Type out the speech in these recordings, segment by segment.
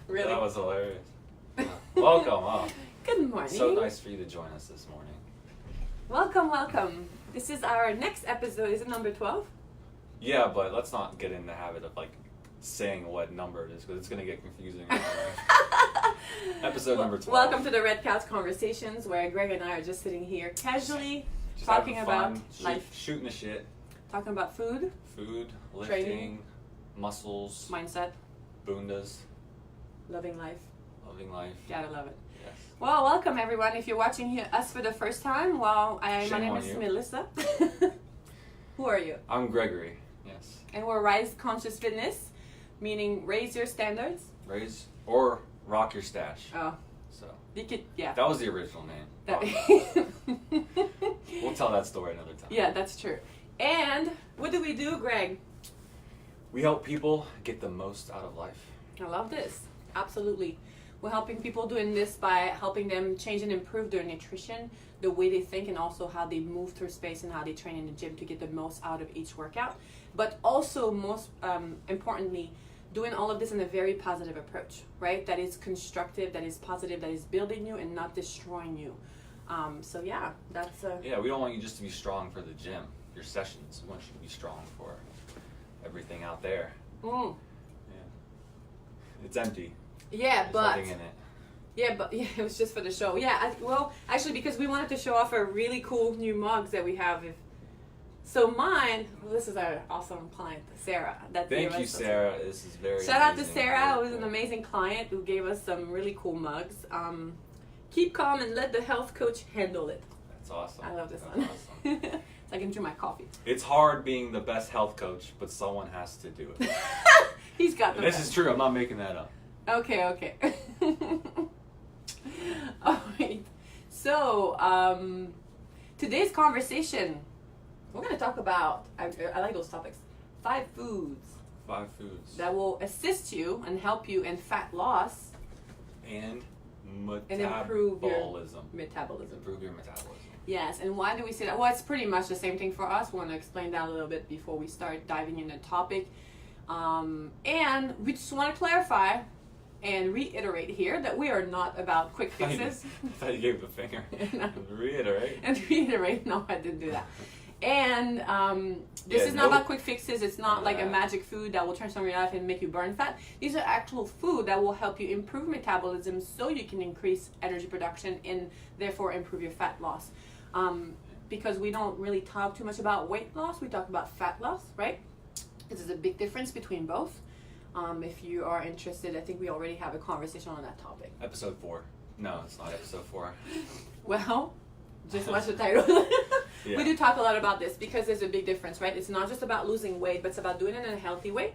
Really? That was hilarious. Welcome. Oh. Good morning. So nice for you to join us this morning. Welcome. This is our next episode. Is it number 12? Yeah, but let's not get in the habit of saying what number it is because it's going to get confusing. Episode number 12. Welcome to the Red Couch Conversations, where Greg and I are just sitting here casually Just talking having fun, about life. Shooting the shit. Talking about food, Lifting, training, muscles, mindset, boondas, loving life. loving life. Gotta love it. Yes. Well, welcome everyone. If you're watching us for the first time, my Shame name on is you. Melissa. Who are you? I'm Gregory. Yes. And we're Rise Conscious Fitness, meaning raise your standards. Raise or rock your stash. Oh, So you could, yeah. that was the original name. That- We'll tell that story another time. Yeah, that's true. And what do we do, Greg? We help people get the most out of life. I love this. Absolutely. We're helping people doing this by helping them change and improve their nutrition, the way they think, and also how they move through space and how they train in the gym to get the most out of each workout. But also, most importantly, doing all of this in a very positive approach, right? That is constructive, that is positive, that is building you and not destroying you. So yeah, that's Yeah, we don't want you just to be strong for the gym, your sessions. We want you to be strong for everything out there. Mm. Yeah. It's empty. Yeah, There's but nothing in it. yeah, it was just for the show. Yeah, well, actually, because we wanted to show off our really cool new mugs that we have. So mine, this is our awesome client, Sarah. Thank you, Sarah. This is very Shout out to amazing. Sarah. It was Very an cool. amazing client who gave us some really cool mugs. Keep calm and let the health coach handle it. That's awesome. I love this That's one. awesome. So I can drink my coffee. It's hard being the best health coach, but someone has to do it. He's got the This best. is true. I'm not making that up. Okay. All right. So, today's conversation, we're going to talk about, I like those topics, 5 foods 5 foods. that will assist you and help you in fat loss And and improve your metabolism. metabolism. Improve your metabolism. Yes, and why do we say that? Well, it's pretty much the same thing for us. We want to explain that a little bit before we start diving into the topic. And we just want to clarify and reiterate here that we are not about quick fixes. I thought you gave the finger. No. Reiterate. And reiterate, no, I didn't do that. And this Yeah, is not no- about quick fixes. It's not like a Yeah. magic food that will transform your life and make you burn fat. These are actual food that will help you improve metabolism so you can increase energy production and therefore improve your fat loss. Because we don't really talk too much about weight loss, we talk about fat loss, right? This is a big difference between both. If you are interested, I think we already have a conversation on that topic. Episode 4. No, it's not episode 4. Well, just watch the title. Yeah. We do talk a lot about this because there's a big difference, right? It's not just about losing weight, but it's about doing it in a healthy way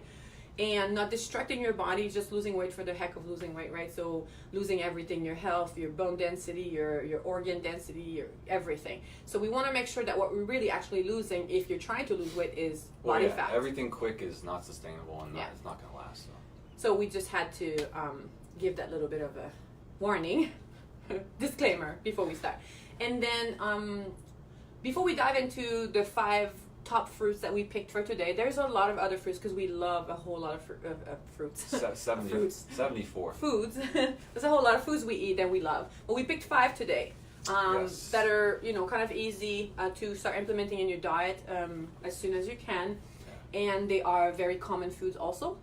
and not distracting your body, just losing weight for the heck of losing weight, right? So losing everything, your health, your bone density, your organ density, your everything. So we want to make sure that what we're really actually losing, if you're trying to lose weight, is body fat. Everything quick is not sustainable and Yeah. it's not going to last. So we just had to give that little bit of a warning, disclaimer before we start. And then before we dive into the 5 top fruits that we picked for today, there's a lot of other fruits because we love a whole lot of fruits. 74. Foods. There's a whole lot of foods we eat that we love. But we picked 5 today Yes. that are, kind of easy to start implementing in your diet as soon as you can. Yeah. And they are very common foods also.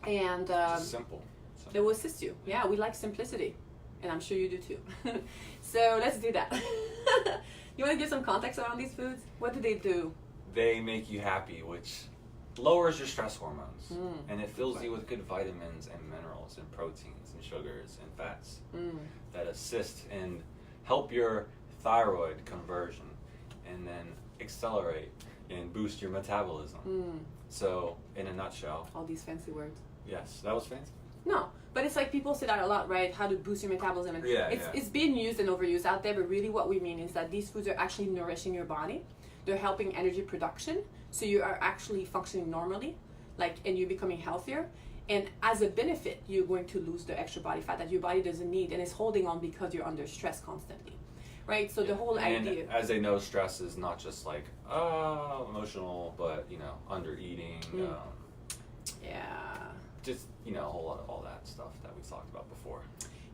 And Just simple. they will assist you. Yeah, we like simplicity. And I'm sure you do too. So let's do that. You want to give some context around these foods? What do they do? They make you happy, which lowers your stress hormones. Mm. And it fills you with good vitamins and minerals and proteins and sugars and fats that assist and help your thyroid conversion and then accelerate and boost your metabolism. So, in a nutshell, All these fancy words. yes, that was fancy. No, but it's like people say that a lot, right? How to boost your metabolism. And Yeah, it's being used and overused out there, but really what we mean is that these foods are actually nourishing your body. They're helping energy production, so you are actually functioning normally, and you're becoming healthier. And as a benefit, you're going to lose the extra body fat that your body doesn't need and is holding on because you're under stress constantly, right? So the whole And idea. as they know, stress is not just emotional, but under eating. Yeah. just, you know, a whole lot of all that stuff that we talked about before.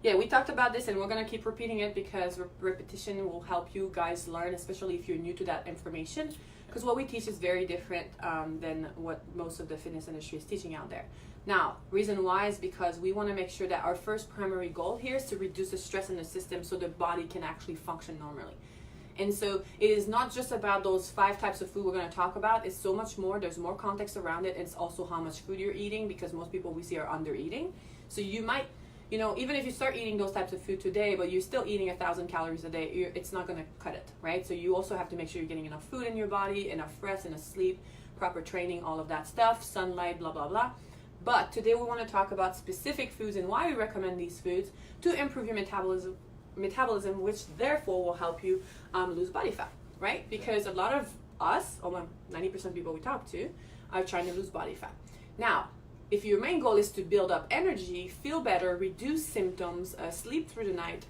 Yeah, we talked about this, and we're going to keep repeating it because repetition will help you guys learn, especially if you're new to that information, because what we teach is very different than what most of the fitness industry is teaching out there. Now, reason why is because we want to make sure that our first primary goal here is to reduce the stress in the system so the body can actually function normally. And so it is not just about those 5 types of food we're going to talk about. It's so much more. There's more context around it. And it's also how much food you're eating, because most people we see are under eating. So you might, you know, even if you start eating those types of food today, but you're still eating 1,000 calories a day, it's not going to cut it, right? So you also have to make sure you're getting enough food in your body, enough rest, enough sleep, proper training, all of that stuff, sunlight, blah, blah, blah. But today we want to talk about specific foods and why we recommend these foods to improve your metabolism, which therefore will help you lose body fat, right? Because a lot of us, almost 90% of people we talk to, are trying to lose body fat. Now, if your main goal is to build up energy, feel better, reduce symptoms, sleep through the night,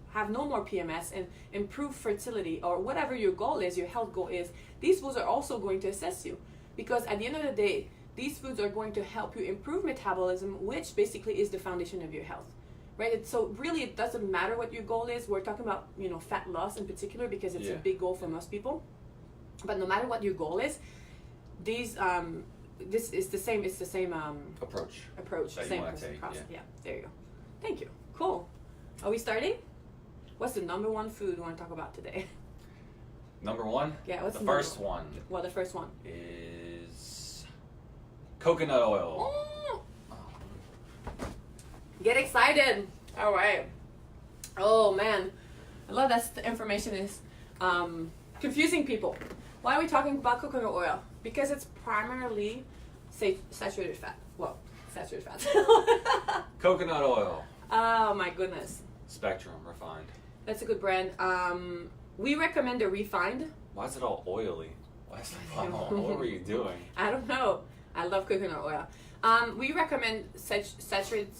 have no more PMS, and improve fertility, or whatever your goal is, your health goal is, these foods are also going to assist you. Because at the end of the day, these foods are going to help you improve metabolism, which basically is the foundation of your health. Right? So really, it doesn't matter what your goal is. We're talking about, you know, fat loss in particular because it's a big goal for most people. But no matter what your goal is, these this is the same. It's the same approach. Same process. Yeah. There you go. Thank you. Cool. Are we starting? What's the number one food we want to talk about today? Number one. Yeah. What's the first one? Well, the first one is coconut oil. Get excited. All right. Oh man, I love that the information is confusing people. Why are we talking about coconut oil? Because it's primarily saturated fat. Well, saturated fat. Coconut oil. Oh my goodness. Spectrum refined. That's a good brand. We recommend the refined. Why is it all oily? Why is it what were you doing? I don't know. I love coconut oil. We recommend saturated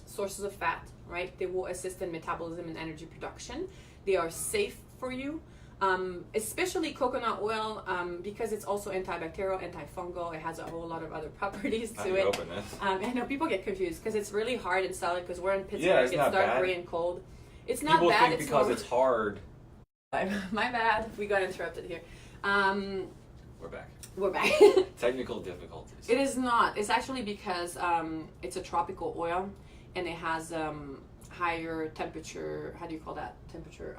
sources of fat, right? They will assist in metabolism and energy production. They are safe for you, especially coconut oil, because it's also antibacterial, antifungal. It has a whole lot of other properties to it. Open this. I know people get confused because it's really hard and solid because we're in Pittsburgh. Yeah, it's dark, gray, and cold. It's not people bad. Think because it's hard. My bad. We got interrupted here. We're back. We're back. Technical difficulties. It is not. It's actually because it's a tropical oil, and it has higher temperature. How do you call that temperature?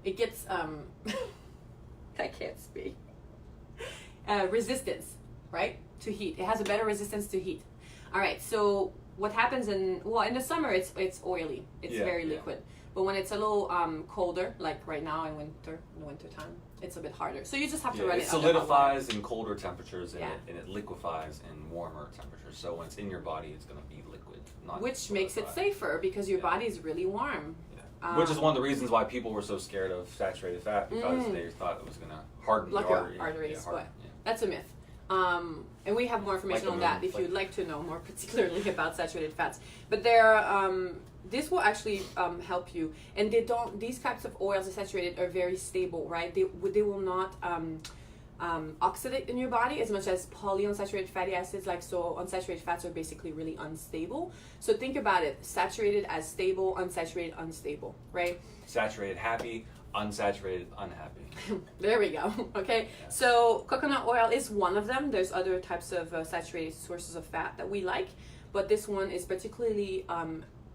It gets I can't speak. Resistance, right, to heat. It has a better resistance to heat. All right. So what happens in the summer? It's oily. It's very liquid. But when it's a little colder, like right now in the winter time, it's a bit harder. So you just have to run it. It solidifies in colder temperatures and it liquefies in warmer temperatures. So when it's in your body, it's going to be liquid. Which makes it safer because your body is really warm. Yeah. Which is one of the reasons why people were so scared of saturated fat, because they thought it was going to harden the arteries. That's a myth. And we have more information on that if you'd like to know more particularly about saturated fats. But this will actually help you. And these types of oils, the saturated, are very stable, right? They will not oxidate in your body as much as polyunsaturated fatty acids. So unsaturated fats are basically really unstable. So think about it, saturated as stable, unsaturated, unstable, right? Saturated, happy, unsaturated, unhappy. There we go. Okay. Yeah. So coconut oil is one of them. There's other types of saturated sources of fat that we like, but this one is particularly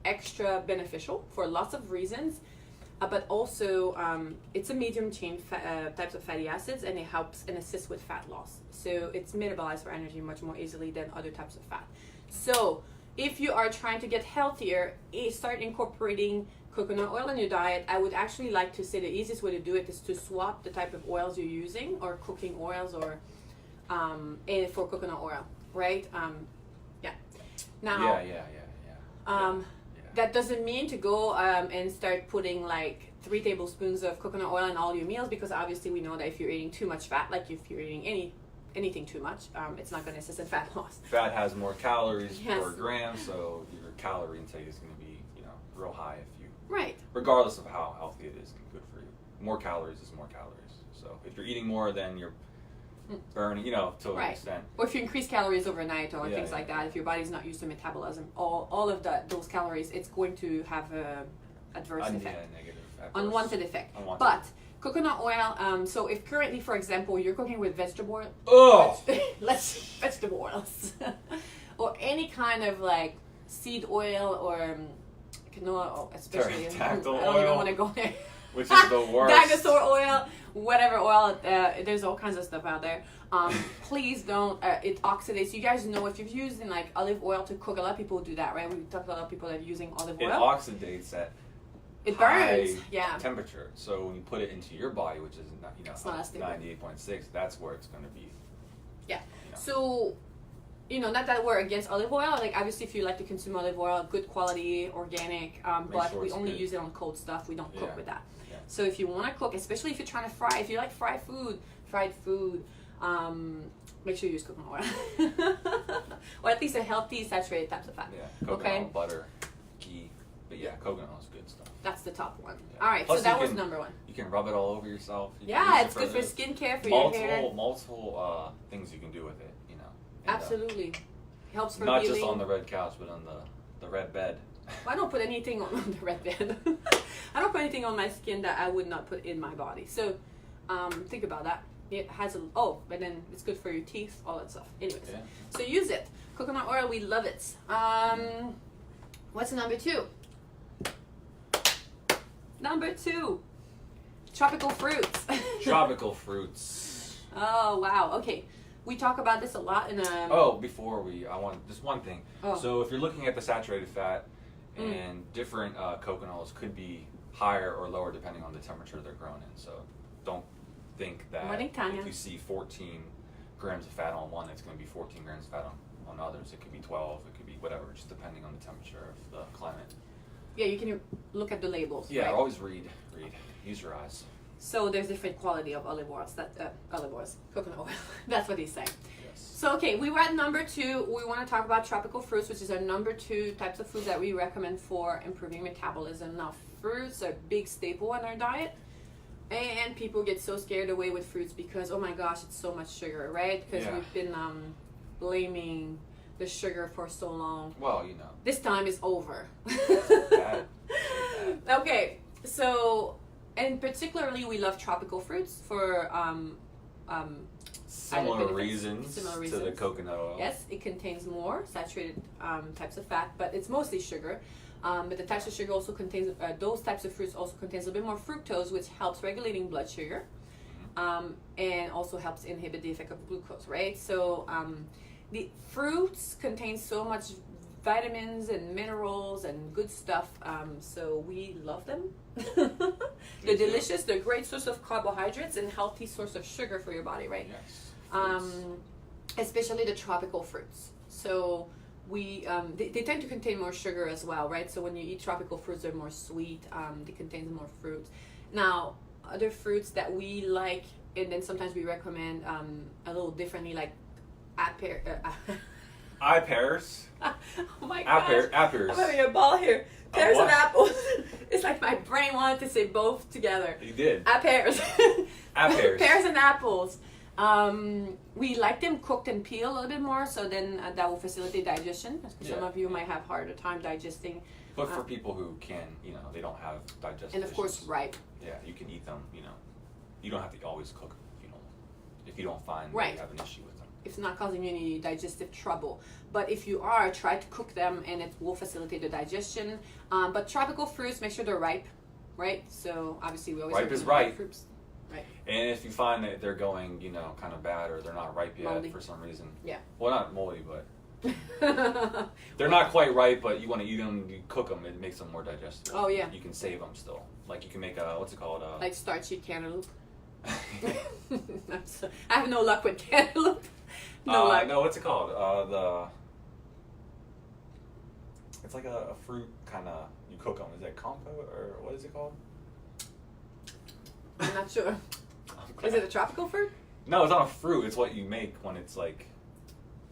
extra beneficial for lots of reasons, but also it's a medium chain types of fatty acids, and it helps and assists with fat loss. So it's metabolized for energy much more easily than other types of fat. So if you are trying to get healthier, start incorporating coconut oil in your diet. I would actually like to say the easiest way to do it is to swap the type of oils you're using, or cooking oils, or for coconut oil, right? Now, that doesn't mean to go and start putting like 3 tablespoons of coconut oil in all your meals, because obviously we know that if you're eating too much fat, like if you're eating anything too much, it's not going to assist in fat loss. Fat has more calories per gram, so your calorie intake is going to be, real high if you, regardless of how healthy it is and good for you. More calories is more calories. So if you're eating more than your burning, to an extent. Or if you increase calories overnight or things like yeah. that, if your body's not used to metabolism, all of those calories, it's going to have a adverse effect. Yeah, negative. Unwanted effect. But coconut oil, so if currently, for example, you're cooking with vegetable oil, vegetable oils, or any kind of like seed oil or canola, especially, I don't even want to go there. Which is the worst. Dinosaur oil, whatever oil, there's all kinds of stuff out there. Please don't, it oxidates. You guys know if you're using like olive oil to cook, a lot of people do that, right? We talked to a lot of people that are using olive oil. It oxidates at it high burns, temperature. So when you put it into your body, which is it's not as stable. 98.6, that's where it's going to be. Yeah. So, not that we're against olive oil. Like obviously, if you like to consume olive oil, good quality, organic, but sure we only good. use it on cold stuff. We don't cook with that. Yeah. So if you want to cook, especially if you're trying to fry, if you like fried food, make sure you use coconut oil, or at least a healthy saturated types of fat. Yeah, coconut oil, butter, ghee, but coconut oil is good stuff. That's the top one. Yeah. All right, plus so that was number one. You can rub it all over yourself. It's good for skincare, for your hair. Multiple things you can do with it, Absolutely. Helps for not healing. just on the red couch, but on the red bed. Well, I don't put anything on the red bed. I don't put anything on my skin that I would not put in my body. So think about that. It has but then it's good for your teeth, all that stuff. Anyways, so use it. Coconut oil, we love it. What's number two? Number two, tropical fruits. Tropical fruits. Oh, wow. Okay. We talk about this a lot in before I want just one thing. Oh. So if you're looking at the saturated fat, and different coconut oils could be higher or lower depending on the temperature they're grown in. So don't think that if you see 14 grams of fat on one, it's going to be 14 grams of fat on others. It could be 12, it could be whatever, just depending on the temperature of the climate. Yeah, you can look at the labels. Yeah, right? Always read. Use your eyes. So there's different quality of olive oils. Coconut oil. That's what he's saying. Yes. So okay, we were at number two. We want to talk about tropical fruits, which is our number two types of foods that we recommend for improving metabolism. Now, fruits are a big staple in our diet, and people get so scared away with fruits because, oh my gosh, it's so much sugar, right? Because we've been blaming the sugar for so long. Well, this time is over. Bad. Okay, so and particularly we love tropical fruits for similar reasons to the coconut oil. Yes, it contains more saturated types of fat, but it's mostly sugar. But the types of sugar also contains those types of fruits also contains a bit more fructose, which helps regulating blood sugar, and also helps inhibit the effect of glucose. Right, so the fruits contain so much vitamins and minerals and good stuff, so we love them. They're delicious. They're a great source of carbohydrates and healthy source of sugar for your body, right? Yes. Especially the tropical fruits. So we they tend to contain more sugar as well, right? So when you eat tropical fruits, they're more sweet. They contain more fruits. Now, other fruits that we like, and then sometimes we recommend a little differently, like pears. Oh my gosh. Apples. I'm having a ball here. Pears and apples. It's like my brain wanted to say both together. You did. Pears. Pears. Pears and apples. We like them cooked and peeled a little bit more, so then that will facilitate digestion. Some of you might have harder time digesting. But for people who can, they don't have digestive and of course, issues, ripe. Yeah, you can eat them. You don't have to always cook them if you don't find right. that you have an issue with them. It's not causing you any digestive trouble. But if you are, try to cook them and it will facilitate the digestion. But tropical fruits, make sure they're ripe, right? So obviously we always ripe is ripe. Fruits. Right. And if you find that they're going, kind of bad or they're not ripe yet moldy. For some reason. Yeah. Well, not moldy, but they're not quite ripe, but you want to eat them, you cook them, it makes them more digestible. Oh, yeah. You can save them still. Like you can make what's it called? Like starchy cantaloupe. I have no luck with cantaloupe. No, what's it called? It's like a fruit kind of. You cook them. Is that compote or what is it called? I'm not sure. Is it a tropical fruit? No, it's not a fruit. It's what you make when it's like.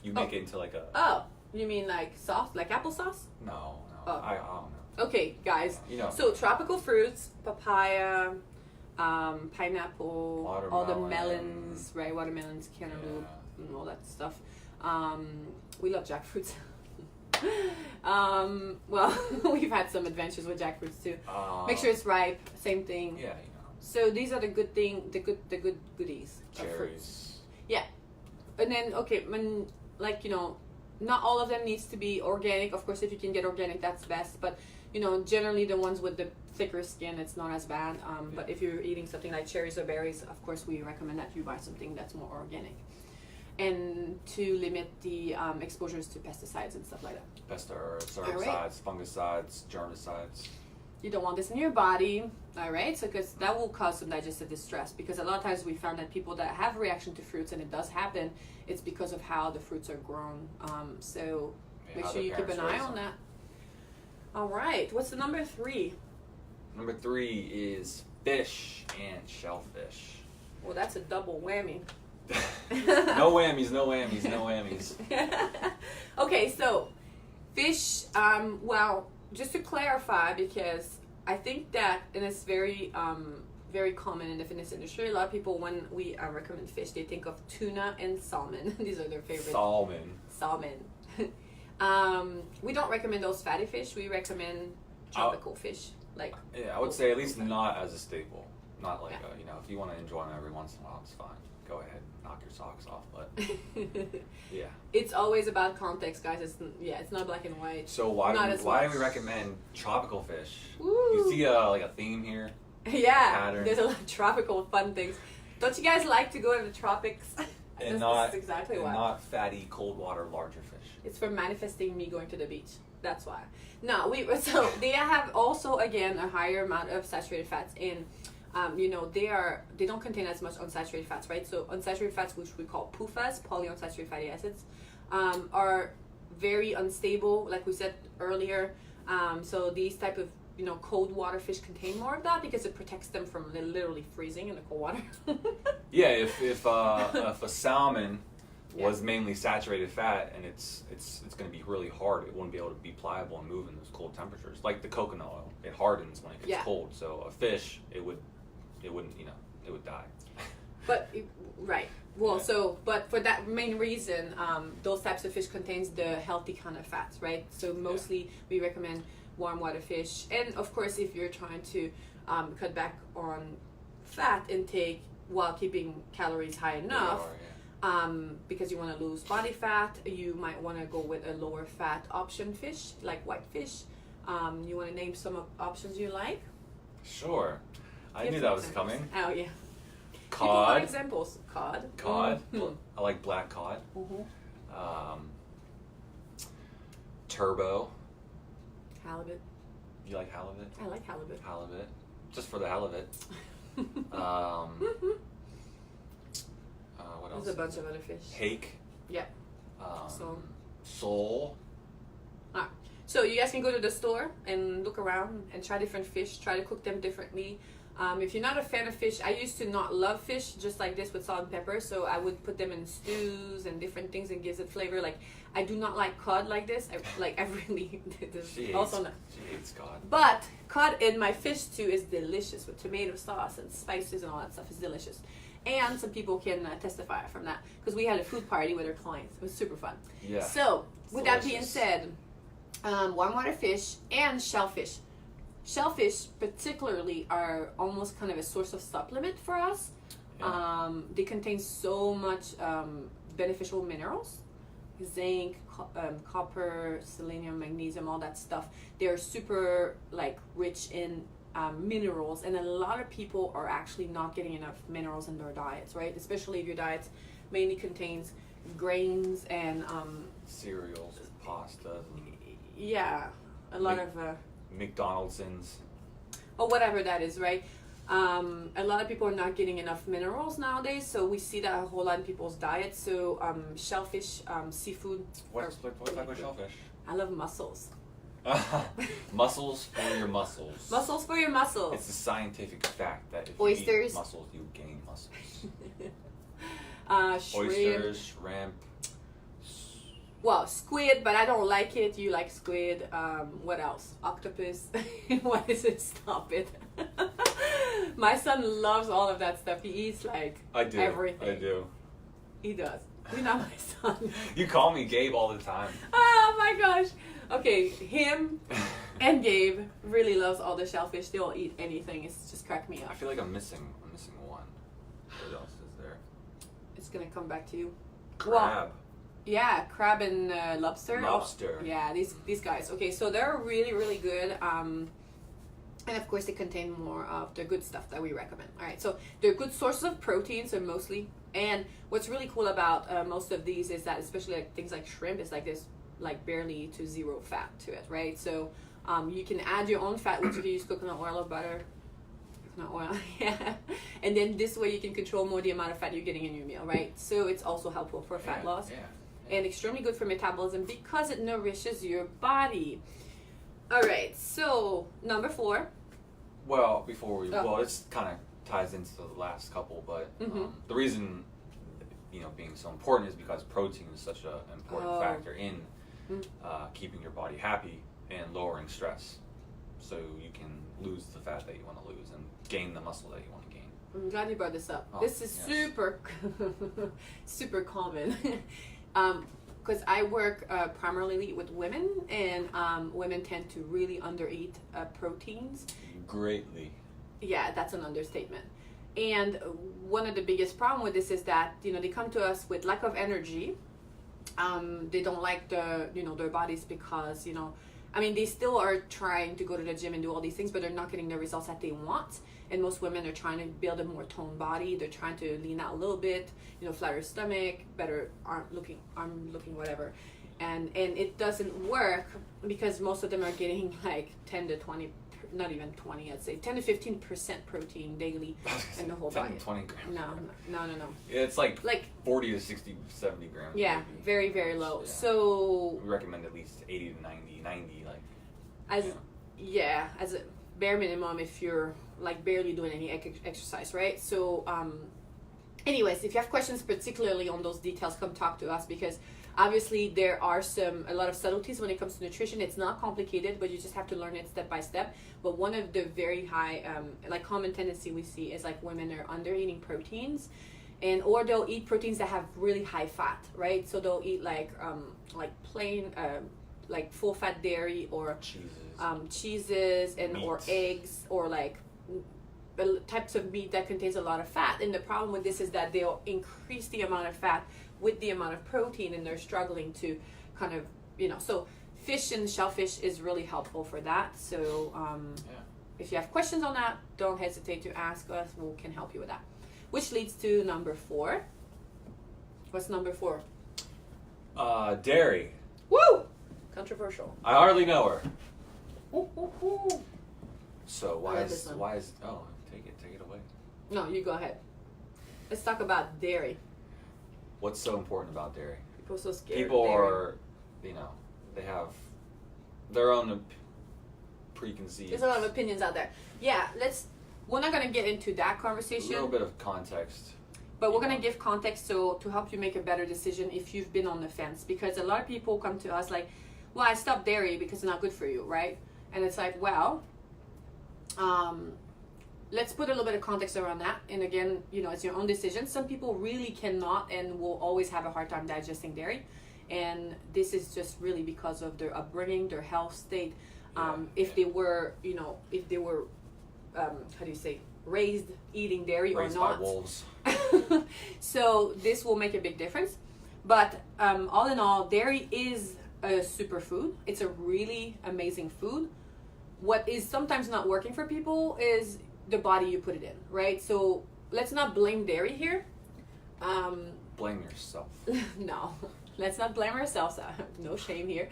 You make it into like a. Oh, you mean like sauce, like applesauce? No. Oh. I don't know. Okay, guys. So tropical fruits, papaya, pineapple, all the melons, right? Watermelons, cantaloupe, and all that stuff. We love jackfruits. Well, we've had some adventures with jackfruits too. Make sure it's ripe. Same thing. Yeah, So these are the good goodies. Cherries. Yeah, and then not all of them needs to be organic. Of course, if you can get organic, that's best. But generally the ones with the thicker skin, it's not as bad. But if you're eating something like cherries or berries, of course, we recommend that you buy something that's more organic. And to limit the exposures to pesticides and stuff like that. Herbicides, fungicides, germicides. You don't want this in your body, all right? So because that will cause some digestive distress. Because a lot of times we found that people that have reaction to fruits, and it does happen, it's because of how the fruits are grown. So make sure you keep an eye on that. All right, what's the number 3? Number 3 is fish and shellfish. Well, that's a double whammy. No whammies, no whammies, no whammies. Okay, so fish, well, just to clarify, because I think that, and it's very very common in the fitness industry, a lot of people, when we recommend fish, they think of tuna and salmon. These are their favorite. Salmon. We don't recommend those fatty fish. We recommend tropical fish. I would say at least not as a staple. Not like if you want to enjoy them every once in a while, it's fine. Go ahead, knock your socks off. But yeah, it's always about context, guys. It's not black and white. So why do we recommend tropical fish? Woo. You see a theme here? Yeah, there's a lot of tropical fun things. Don't you guys like to go to the tropics? And that's exactly why. Not fatty, cold water, larger fish. It's for manifesting me going to the beach. That's why. No, so they have also, again, a higher amount of saturated fats in. They don't contain as much unsaturated fats, right? So unsaturated fats, which we call PUFAs, polyunsaturated fatty acids, are very unstable, like we said earlier. So these type of cold water fish contain more of that because it protects them from literally freezing in the cold water. Yeah, if a salmon was mainly saturated fat, and it's going to be really hard. It won't be able to be pliable and move in those cold temperatures. Like the coconut oil, it hardens when it gets cold. So a fish, it wouldn't, it would die. But right. Well, but for that main reason, those types of fish contains the healthy kind of fats, right? So mostly we recommend warm water fish, and of course, if you're trying to cut back on fat intake while keeping calories high enough. Because you want to lose body fat, you might want to go with a lower fat option fish, like whitefish. You want to name some options you like? Sure. I knew that was coming. Oh, yeah. Cod. Examples. Cod. Mm-hmm. I like black cod. Mm-hmm. Turbo. Halibut. You like halibut? I like halibut. Halibut. Just for the hell of it. What else? There's a bunch of other fish. Hake. Yep. Sole. So you guys can go to the store and look around and try different fish. Try to cook them differently. If you're not a fan of fish, I used to not love fish, just like this with salt and pepper. So I would put them in stews and different things and gives it flavor. Like I do not like cod like this. I really She hates cod. But cod in my fish stew is delicious with tomato sauce and spices and all that stuff. It's delicious. And some people can testify from that because we had a food party with our clients. It was super fun. Yeah. So with that being said, warm water fish and shellfish. Shellfish particularly are almost kind of a source of supplement for us. Yeah. They contain so much beneficial minerals, zinc, copper, selenium, magnesium, all that stuff. They're super rich in minerals, and a lot of people are actually not getting enough minerals in their diets, right? Especially if your diet mainly contains grains and cereals, pasta. Yeah, a lot of McDonaldsons. Or whatever that is, right? A lot of people are not getting enough minerals nowadays, so we see that a whole lot in people's diets. So shellfish, seafood. What type of shellfish? I love mussels. Mussels for your muscles. Mussels for your muscles. It's a scientific fact that if oysters. you eat mussels, you gain muscles. Oysters, shrimp. Well, squid, but I don't like it. You like squid. What else? Octopus. What is it? Stop it. My son loves all of that stuff. He eats like everything. I do. He does. You're not my son. You call me Gabe all the time. Oh my gosh. Okay, him and Gabe really loves all the shellfish. They'll eat anything. It's just crack me I up. feel like I'm missing one. What else is there? It's gonna come back to you. Crab. Well, yeah, crab and lobster. Lobster. Yeah, these guys. Okay, so they're really, really good. And of course, they contain more of the good stuff that we recommend. All right, so they're good sources of protein, so mostly. And what's really cool about most of these is that, especially like things like shrimp, is like this, like barely to zero fat to it, right? So you can add your own fat, which you can use coconut oil or butter. Coconut oil, yeah. And then this way you can control more the amount of fat you're getting in your meal, right? So it's also helpful for fat loss. Yeah. And extremely good for metabolism because it nourishes your body. All right, so number 4. Well, well, this kind of ties into the last couple, but the reason, being so important is because protein is such an important factor in keeping your body happy and lowering stress, so you can lose the fat that you want to lose and gain the muscle that you want to gain. I'm glad you brought this up. This is yes. super common. Because I work primarily with women, and women tend to really undereat proteins. Greatly. Yeah, that's an understatement. And one of the biggest problem with this is that they come to us with lack of energy. They don't like their bodies because they still are trying to go to the gym and do all these things, but they're not getting the results that they want. And most women are trying to build a more toned body. They're trying to lean out a little bit, flatter stomach, better arm looking, whatever. And it doesn't work because most of them are getting like 10 to 20, not even 20, I'd say 10 to 15% protein daily in the whole 10 diet. to 20 grams. No. It's like 40 to 60, 70 grams. Yeah, maybe. very, very low. Yeah. So we recommend at least 80 to 90, like. As a bare minimum if you're like barely doing any exercise, right? So anyways, if you have questions particularly on those details, come talk to us, because obviously there are a lot of subtleties when it comes to nutrition. It's not complicated, but you just have to learn it step by step. But one of the very high common tendency we see is like women are under eating proteins, or they'll eat proteins that have really high fat, right? So they'll eat like plain like full fat dairy or cheeses and Meat. or eggs, or like types of meat that contains a lot of fat. And the problem with this is that they'll increase the amount of fat with the amount of protein, and they're struggling to kind of so fish and shellfish is really helpful for that. So if you have questions on that, don't hesitate to ask us. We can help you with that, which leads to number 4. What's number 4? Dairy. Woo! Controversial. I hardly know her. Ooh, ooh, ooh. So like this one. Take it away. No, you go ahead. Let's talk about dairy. What's so important about dairy? People are so scared. People of dairy. are, they have their own preconceived. There's a lot of opinions out there. Yeah, we're not gonna get into that conversation. A little bit of context. But we're going to give context to help you make a better decision if you've been on the fence. Because a lot of people come to us like, well, I stopped dairy because it's not good for you, right? And it's like, well, let's put a little bit of context around that. And again, it's your own decision. Some people really cannot and will always have a hard time digesting dairy. And this is just really because of their upbringing, their health state. If they were, how do you say, raised eating dairy Raised or not. by wolves. So this will make a big difference. But all in all, dairy is a superfood. It's a really amazing food. What is sometimes not working for people is the body you put it in, right? So let's not blame dairy here. Blame yourself. No, let's not blame ourselves. No shame here.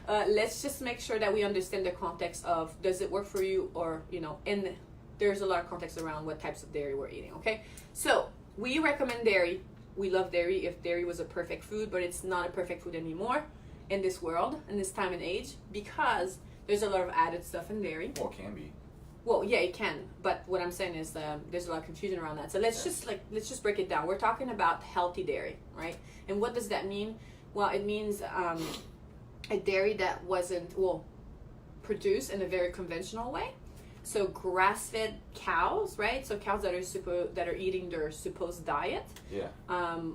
Let's just make sure that we understand the context of, does it work for you, or and there's a lot of context around what types of dairy we're eating, okay? So we recommend dairy. We love dairy if dairy was a perfect food, but it's not a perfect food anymore in this world, in this time and age, because there's a lot of added stuff in dairy. Well, it can be. Well, yeah, it can, but what I'm saying is there's a lot of confusion around that. So let's just break it down. We're talking about healthy dairy, right? And what does that mean? Well, it means a dairy that wasn't produced in a very conventional way. So grass-fed cows, right? So cows that are eating their supposed diet. Yeah.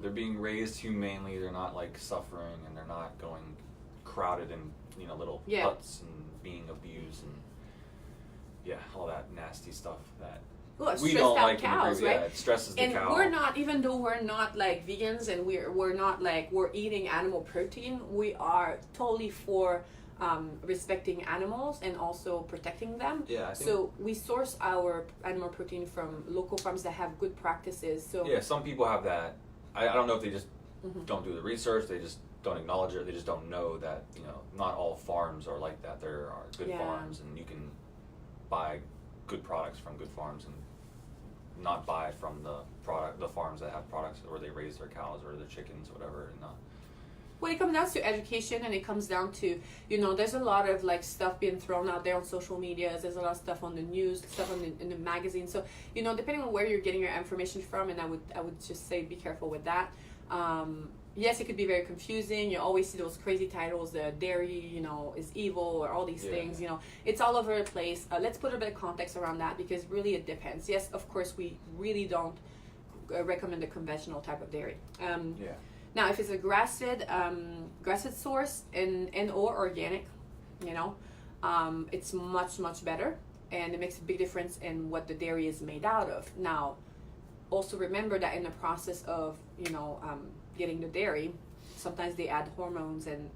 They're being raised humanely. They're not like suffering, and they're not going crowded in little huts and being abused and all that nasty stuff that we don't like. Cows, right? Yeah, it stresses the cow. And we're not, even though we're not like vegans and we're not like we're eating animal protein, we are totally for respecting animals and also protecting them. Yeah. So we source our animal protein from local farms that have good practices. So yeah, some people have that. I don't know if they just don't do the research. They just don't acknowledge it. They just don't know that not all farms are like that. There are good farms, and you can buy good products from good farms and not buy from the farms that have products where they raise their cows or their chickens, whatever. And when it comes down to education, and it comes down to there's a lot of like stuff being thrown out there on social media. There's a lot of stuff on the news, stuff in the magazine. So depending on where you're getting your information from, and I would just say be careful with that. Yes, it could be very confusing. You always see those crazy titles, the dairy, is evil, or all these things. It's all over the place. Let's put a bit of context around that, because really it depends. Yes, of course, we really don't recommend the conventional type of dairy. Now, if it's a grass-fed source and or organic, it's much better, and it makes a big difference in what the dairy is made out of. Now, also remember that in the process of getting the dairy, sometimes they add hormones and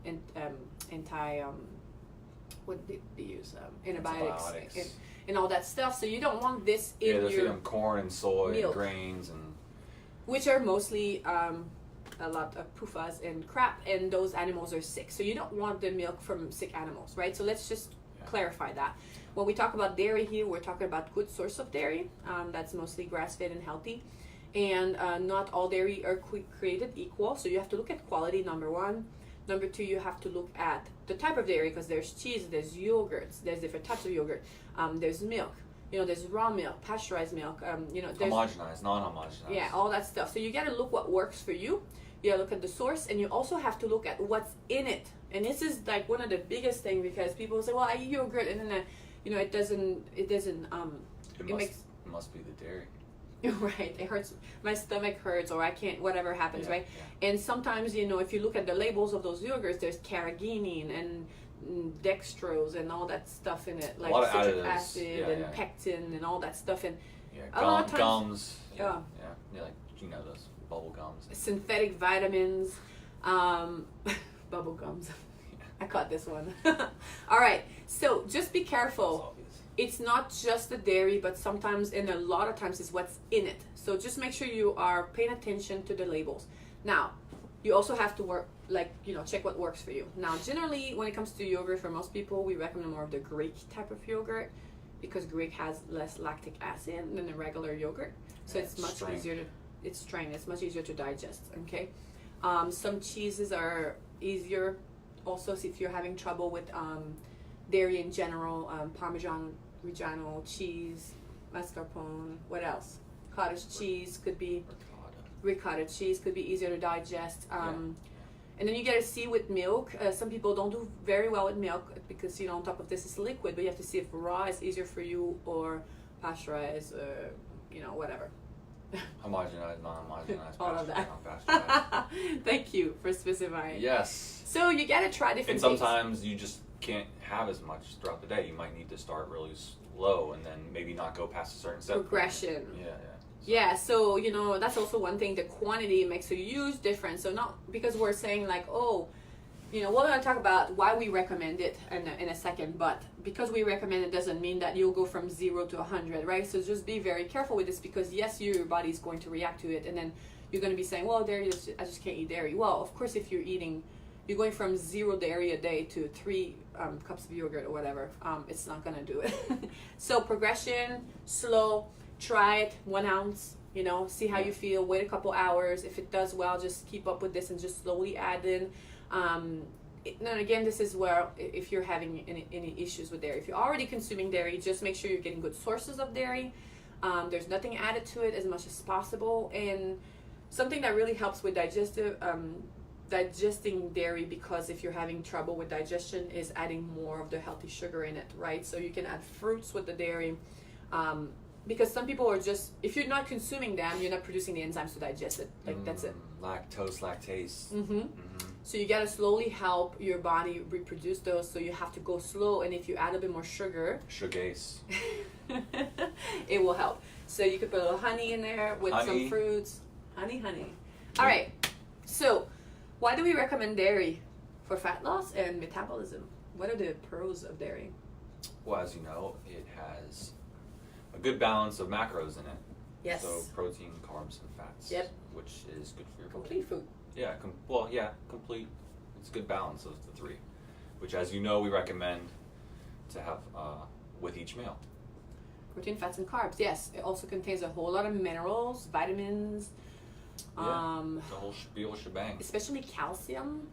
what did they use? Antibiotics and all that stuff. So you don't want this in they're your feeding corn and soy milk, and grains, and which are mostly a lot of PUFAs and crap, and those animals are sick. So you don't want the milk from sick animals, right? So let's just clarify that. When we talk about dairy here, we're talking about good source of dairy that's mostly grass-fed and healthy. And not all dairy are created equal, so you have to look at quality, number one. Number two, you have to look at the type of dairy, because there's cheese, there's yogurts, there's different types of yogurt, there's milk, there's raw milk, pasteurized milk, there's homogenized, non-homogenized. Yeah, all that stuff. So you got to look what works for you. You got to look at the source, and you also have to look at what's in it. And this is like one of the biggest things, because people say, well, I eat yogurt, and then it must be the dairy. Right, it hurts, my stomach hurts, or I can't, whatever happens, right? Yeah. And sometimes, if you look at the labels of those yogurts, there's carrageenan and dextrose and all that stuff in it, like citric acid and pectin and all that stuff. And a lot of times, gums, like those bubble gums, synthetic vitamins, bubble gums. I caught this one. All right, so just be careful. It's not just the dairy, but sometimes, and a lot of times, it's what's in it. So just make sure you are paying attention to the labels. Now, you also have to check what works for you. Now, generally, when it comes to yogurt, for most people, we recommend more of the Greek type of yogurt, because Greek has less lactic acid than the regular yogurt. So it's much easier to, it's much easier to digest, okay? Some cheeses are easier also, so if you're having trouble with dairy in general, Parmesan Reggiano cheese, mascarpone, what else? Cottage cheese could be, ricotta cheese could be easier to digest. And then you gotta see with milk. Some people don't do very well with milk, because on top of this is liquid, but you have to see if raw is easier for you, or pasteurized, whatever. Homogenized, non-homogenized, all of that. Non-pasteurized. Thank you for specifying. Yes. So you gotta try different things. And sometimes you just can't have as much throughout the day. You might need to start really low, and then maybe not go past a certain step. Progression. So. So that's also one thing. The quantity makes a huge difference. So not because we're saying like, we're going to talk about why we recommend it in a second, but because we recommend it doesn't mean that you'll go from 0 to 100, right? So just be very careful with this, because yes, your body's going to react to it, and then you're going to be saying, well, dairy, I just can't eat dairy. Well, of course, if you're going from 0 dairy a day to 3 cups of yogurt or whatever, it's not going to do it. So progression, slow, try it, 1 ounce, see how you feel, wait a couple hours. If it does well, just keep up with this and just slowly add in. And again, this is where, if you're having any issues with dairy, if you're already consuming dairy, just make sure you're getting good sources of dairy. There's nothing added to it as much as possible. And something that really helps with digestive digesting dairy, because if you're having trouble with digestion, is adding more of the healthy sugar in it, right? So you can add fruits with the dairy, because some people are just, if you're not consuming them, you're not producing the enzymes to digest it. Like that's it. Lactase. So you gotta slowly help your body reproduce those. So you have to go slow, and if you add a bit more sugar, it will help. So you could put a little honey in there with some fruits. Honey. All right. So why do we recommend dairy for fat loss and metabolism? What are the pros of dairy? Well, as you know, it has a good balance of macros in it. Yes. So protein, carbs, and fats. Yep. Which is good for your complete food. Yeah. Complete. It's a good balance of the three, which, as you know, we recommend to have with each meal. Protein, fats, and carbs. Yes, it also contains a whole lot of minerals, vitamins. The whole shebang. Especially calcium.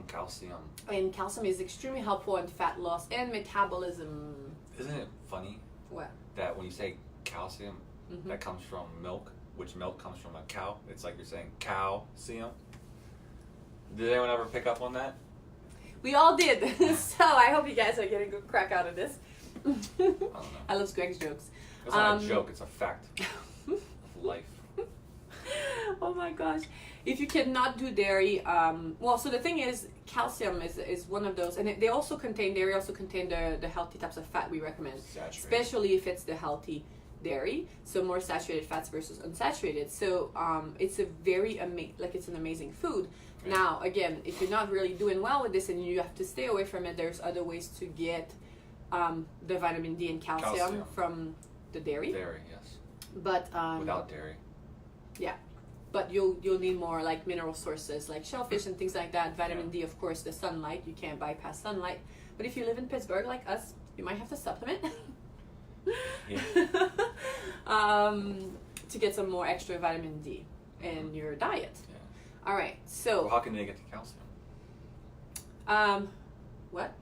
Calcium. And calcium is extremely helpful in fat loss and metabolism. Isn't it funny? What? That when you say calcium, that comes from milk, which milk comes from a cow. It's like you're saying calcium. Did anyone ever pick up on that? We all did. So I hope you guys are getting a good crack out of this. I don't know. I love Greg's jokes. It's not a joke, it's a fact of life. Oh my gosh. If you cannot do dairy, so the thing is, calcium is one of those, and dairy also contain the healthy types of fat we recommend. Saturated. Especially if it's the healthy dairy, so more saturated fats versus unsaturated. So it's a very it's an amazing food. Right. Now, again, if you're not really doing well with this and you have to stay away from it, there's other ways to get the vitamin D and calcium from the dairy. Dairy, yes. But without dairy. Yeah. But you'll need more like mineral sources like shellfish and things like that. Vitamin D, of course, the sunlight. You can't bypass sunlight. But if you live in Pittsburgh like us, you might have to supplement to get some more extra vitamin D in your diet. Yeah. All right. So how can they get the calcium? What?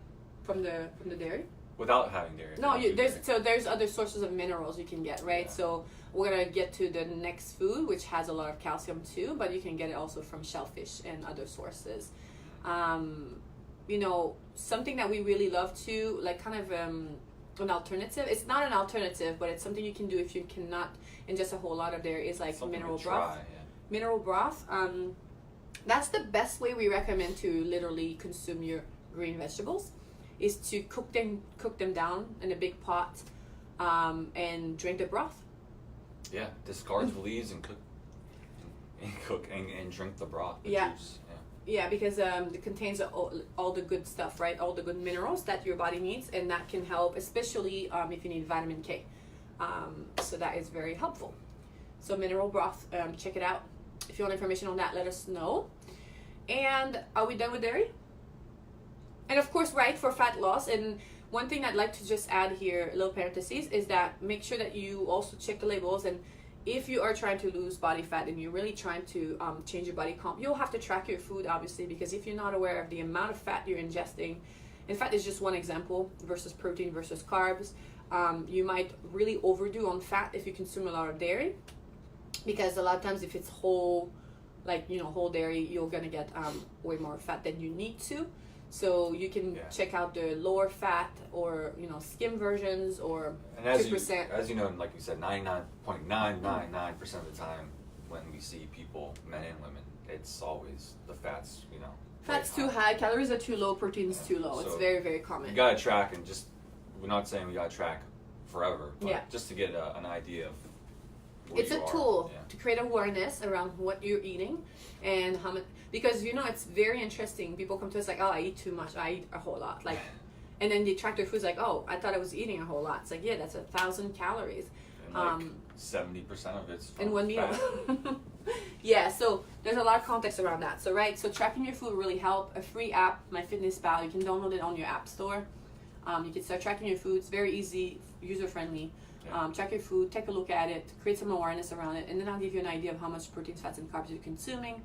From the dairy? Without having dairy. No, there's other sources of minerals you can get, right? Yeah. So we're gonna get to the next food, which has a lot of calcium too, but you can get it also from shellfish and other sources. Something that we really love to, like kind of an alternative. It's not an alternative, but it's something you can do if you cannot ingest a whole lot of dairy. Is like something mineral broth. Mineral broth. That's the best way we recommend to literally consume your green vegetables. Is to cook them down in a big pot, and drink the broth. Yeah, discard the leaves and cook and drink the broth. The juice. Yeah, because it contains all the good stuff, right? All the good minerals that your body needs, and that can help, especially if you need vitamin K. So that is very helpful. So mineral broth, check it out. If you want information on that, let us know. And are we done with dairy? And of course, right, for fat loss, and one thing I'd like to just add here, a little parentheses, is that make sure that you also check the labels. And if you are trying to lose body fat and you're really trying to change your body comp, you'll have to track your food, obviously, because if you're not aware of the amount of fat you're ingesting, and fat is just one example versus protein versus carbs, you might really overdo on fat if you consume a lot of dairy, because a lot of times if it's whole dairy, you're going to get way more fat than you need to. So you can check out the lower fat or skim versions or 2%. As you know, like you said, 99.999% of the time when we see people, men and women, it's always the fats. Fat's too high, calories are too low, protein's too low. So it's very, very common. You gotta track, and we're not saying we gotta track forever, but just to get an idea of. It's a tool to create awareness around what you're eating and how much, because it's very interesting. People come to us like, oh, I eat too much, I eat a whole lot, like, and then they track their foods like, oh, I thought I was eating a whole lot. It's like, yeah, that's 1,000 calories. And 70% of it's from in one meal. Yeah, so there's a lot of context around that. So tracking your food really help. A free app, MyFitnessPal, you can download it on your app store. You can start tracking your food. It's very easy, user friendly. Check your food, take a look at it, create some awareness around it, and then I'll give you an idea of how much proteins, fats, and carbs you're consuming,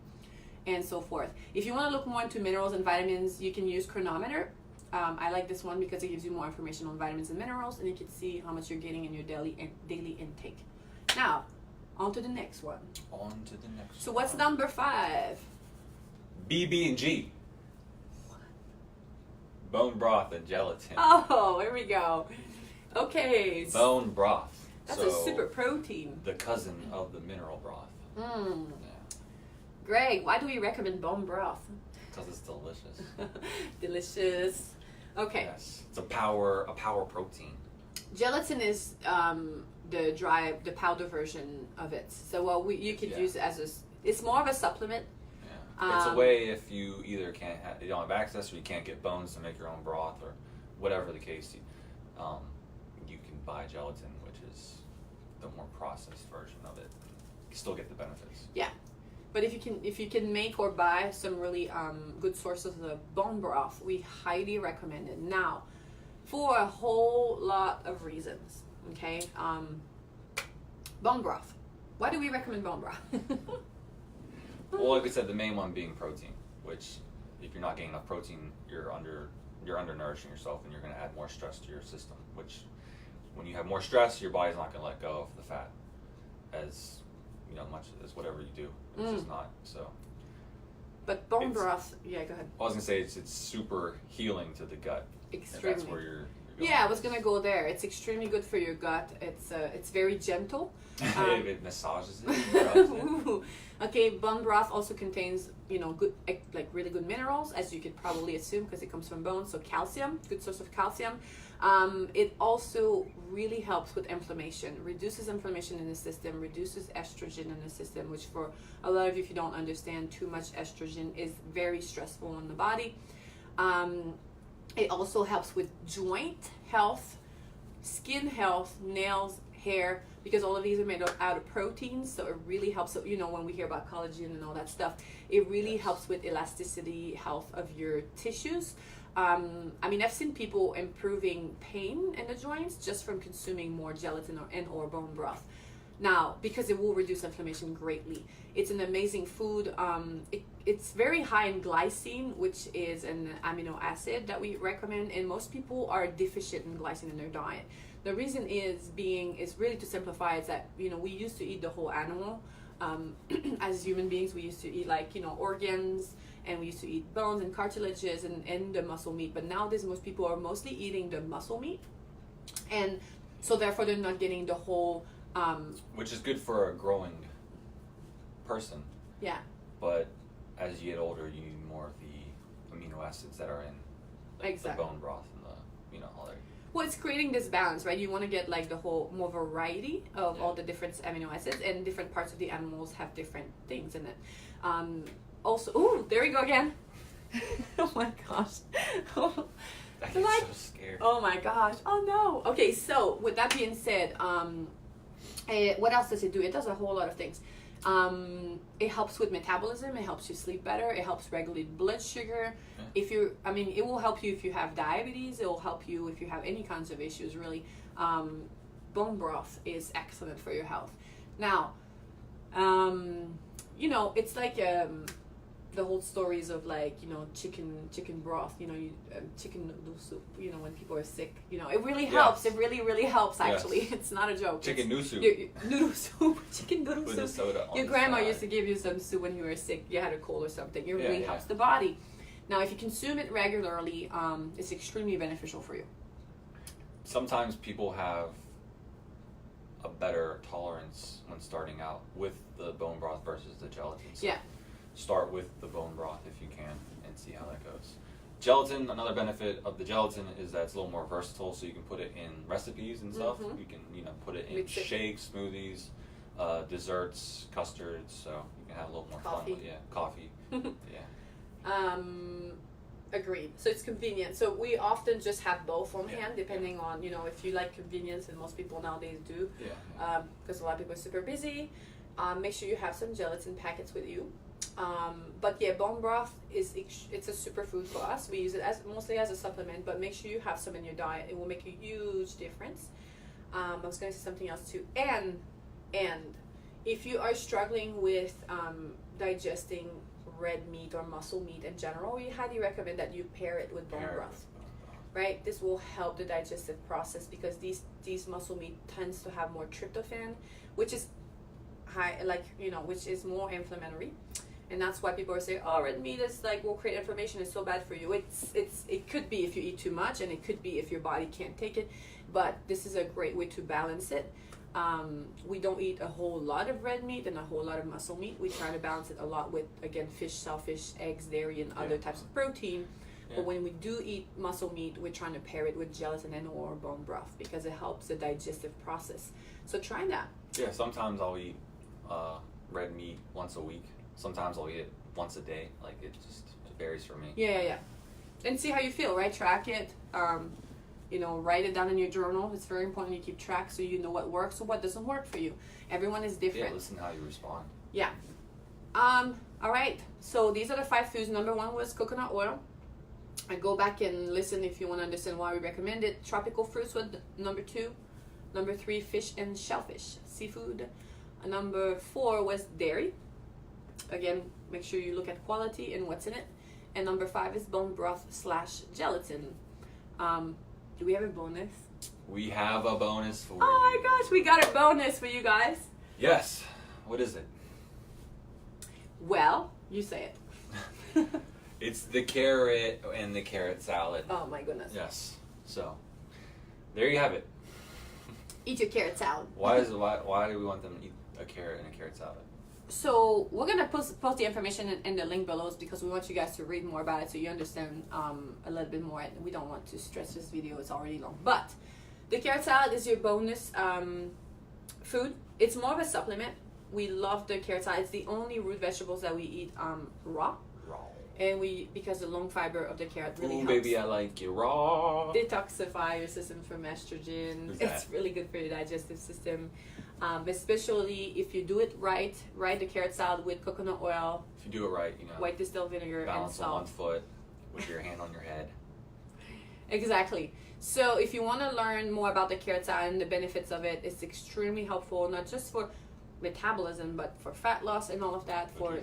and so forth. If you want to look more into minerals and vitamins, you can use Chronometer. I like this one because it gives you more information on vitamins and minerals, and you can see how much you're getting in your daily intake. Now, on to the next one. So what's number 5? BB&G. Bone broth and gelatin. Oh, here we go. Okay. Bone broth. That's a super protein. The cousin of the mineral broth. Mm. Yeah. Greg, why do we recommend bone broth? Because it's delicious. Delicious. Okay. Yes. It's a power protein. Gelatin is the powder version of it. So you could use it as it's more of a supplement. Yeah. It's a way if you either you don't have access or you can't get bones to make your own broth or whatever the case. You can buy gelatin, which is the more processed version of it. You still get the benefits. Yeah. But if you can make or buy some really good sources of the bone broth, we highly recommend it. Now, for a whole lot of reasons, okay? Bone broth. Why do we recommend bone broth? Well, like we said, the main one being protein, which if you're not getting enough protein, you're undernourishing yourself, and you're going to add more stress to your system. Which, when you have more stress, your body's not going to let go of the fat as much as whatever you do. It's just not so. But bone broth, yeah, go ahead. I was gonna say it's super healing to the gut. Extremely. If that's where you're going. Yeah, I was gonna go there. It's extremely good for your gut. It's very gentle. It massages it. Okay, bone broth also contains good really good minerals, as you could probably assume because it comes from bones. So calcium, good source of calcium. It also really helps with inflammation, reduces inflammation in the system, reduces estrogen in the system, which for a lot of you, if you don't understand, too much estrogen is very stressful on the body. It also helps with joint health, skin health, nails, hair, because all of these are made out of proteins, so it really helps. So, when we hear about collagen and all that stuff, it really helps with elasticity, health of your tissues. I've seen people improving pain in the joints just from consuming more gelatin or bone broth. Now, because it will reduce inflammation greatly. It's an amazing food. It's very high in glycine, which is an amino acid that we recommend, and most people are deficient in glycine in their diet. The reason is really to simplify, is that, we used to eat the whole animal. As human beings, we used to eat organs, and we used to eat bones and cartilages and the muscle meat. But nowadays, most people are mostly eating the muscle meat, and so therefore they're not getting the whole. Which is good for a growing person. Yeah. But as you get older, you need more of the amino acids that are in the bone broth and all that. Well, it's creating this balance, right? You want to get the whole more variety of all the different amino acids, and different parts of the animals have different things in it. Also, there we go again. Oh my gosh. I get so scared. Oh my gosh. Oh no. Okay, so with that being said, what else does it do? It does a whole lot of things. It helps with metabolism. It helps you sleep better. It helps regulate blood sugar. Yeah. It will help you if you have diabetes. It will help you if you have any kinds of issues, really. Bone broth is excellent for your health. Now, it's like the whole stories of chicken broth, chicken noodle soup, when people are sick, it really helps. It really, really helps, actually. Yes. It's not a joke. Chicken noodle soup. Noodle soup. Chicken noodle soup. With a soda on Your grandma used to give you some soup when you were sick. You had a cold or something. It really helps the body. Now, if you consume it regularly, it's extremely beneficial for you. Sometimes people have a better tolerance when starting out with the bone broth versus the gelatin. So start with the bone broth if you can and see how that goes. Gelatin, another benefit of the gelatin is that it's a little more versatile, so you can put it in recipes and stuff. You can put it in shakes, smoothies, desserts, custards, so you can have a little more fun with coffee. Agreed. So it's convenient. So we often just have both on hand, depending on, if you like convenience, and most people nowadays do, because a lot of people are super busy. Make sure you have some gelatin packets with you. But bone broth it's a superfood for us. We use it mostly as a supplement, but make sure you have some in your diet. It will make a huge difference. I was going to say something else too. And if you are struggling with digesting red meat or muscle meat in general, we highly recommend that you pair it with bone broth. Right? This will help the digestive process, because these muscle meat tends to have more tryptophan, which is high, which is more inflammatory. And that's why people are saying, oh, red meat is like will create inflammation, it's so bad for you. It could be if you eat too much, and it could be if your body can't take it, but this is a great way to balance it. We don't eat a whole lot of red meat and a whole lot of muscle meat. We try to balance it a lot with, again, fish, shellfish, eggs, dairy, and other types of protein. But when we do eat muscle meat, we're trying to pair it with gelatin and or bone broth because it helps the digestive process. So try that. Yeah, sometimes I'll eat red meat once a week. Sometimes I'll eat it once a day. Like, it just varies for me. Yeah. And see how you feel, right? Track it. Write it down in your journal. It's very important you keep track so you know what works and what doesn't work for you. Everyone is different. Yeah, listen how you respond. Yeah. All right. So these are the 5 foods. Number 1 was coconut oil. I go back and listen if you want to understand why we recommend it. Tropical fruits was number 2. Number 3, fish and shellfish, seafood. Number 4 was dairy. Again, make sure you look at quality and what's in it. And number 5 is bone broth / gelatin. Do we have a bonus? We have a bonus for you. Oh my gosh, we got a bonus for you guys. Yes. What is it? Well, you say it. It's the carrot and the carrot salad. Oh my goodness. Yes. So, there you have it. Eat your carrot salad. Why do we want them to eat a carrot and a carrot salad? So we're gonna post the information in the link below because we want you guys to read more about it so you understand a little bit more. We don't want to stretch this video; it's already long. But the carrot salad is your bonus food. It's more of a supplement. We love the carrot salad. It's the only root vegetables that we eat raw. And because the long fiber of the carrot really helps. Baby, I like it raw. Detoxify your system from estrogen. It's really good for your digestive system. Especially if you do it right the carrot salad with coconut oil. If you do it right, white distilled vinegar and salt. Balance on one foot with your hand on your head. Exactly. So if you want to learn more about the carrot salad and the benefits of it, it's extremely helpful, not just for metabolism, but for fat loss and all of that, for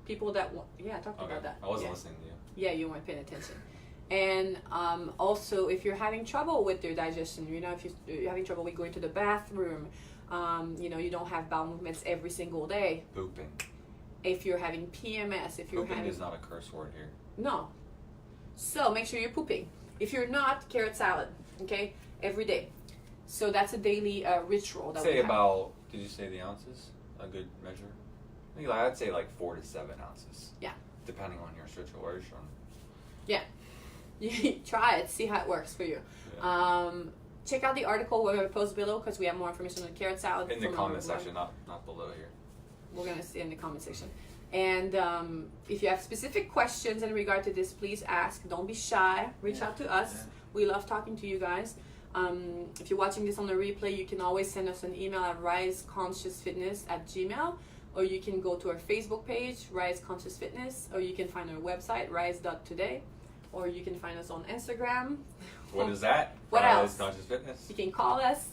people that want. Yeah, I talked about that. I wasn't listening to you. Yeah, you weren't paying attention. And also, if you're having trouble with your digestion, if you're having trouble with going to the bathroom, you don't have bowel movements every single day. Pooping. If you're having PMS, Pooping is not a curse word here. No. So make sure you're pooping. If you're not, carrot salad, okay, every day. So that's a daily ritual that we have. About, did you say the ounces? A good measure? I think I'd say like 4 to 7 ounces. Yeah. Depending on your situation. Yeah. You try it, see how it works for you. Yeah. Check out the article we're going to post below because we have more information on the carrot salad. In the comment section, not below here. We're going to see in the comment section. And if you have specific questions in regard to this, please ask. Don't be shy. Reach out to us. Yeah. We love talking to you guys. If you're watching this on the replay, you can always send us an email at riseconsciousfitness@gmail.com, or you can go to our Facebook page, Rise Conscious Fitness, or you can find our website, rise.today, or you can find us on Instagram. What is that? What else? Conscious Fitness. You can call us.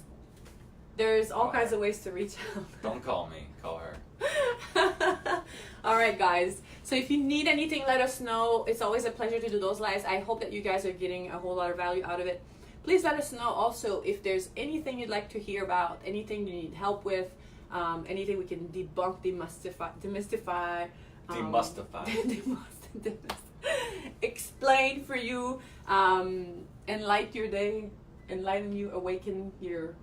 There's all kinds of ways to reach out. Don't call me. Call her. All right, guys. So if you need anything, let us know. It's always a pleasure to do those lives. I hope that you guys are getting a whole lot of value out of it. Please let us know also if there's anything you'd like to hear about, anything you need help with, anything we can debunk, demystify, explain for you, enlighten your day, enlighten you, awaken your,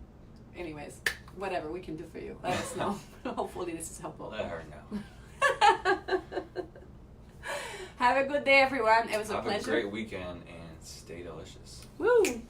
anyways, whatever we can do for you. Let us know. Hopefully this is helpful. Let her know. Have a good day, everyone. It was a pleasure. Have a great weekend and stay delicious. Woo!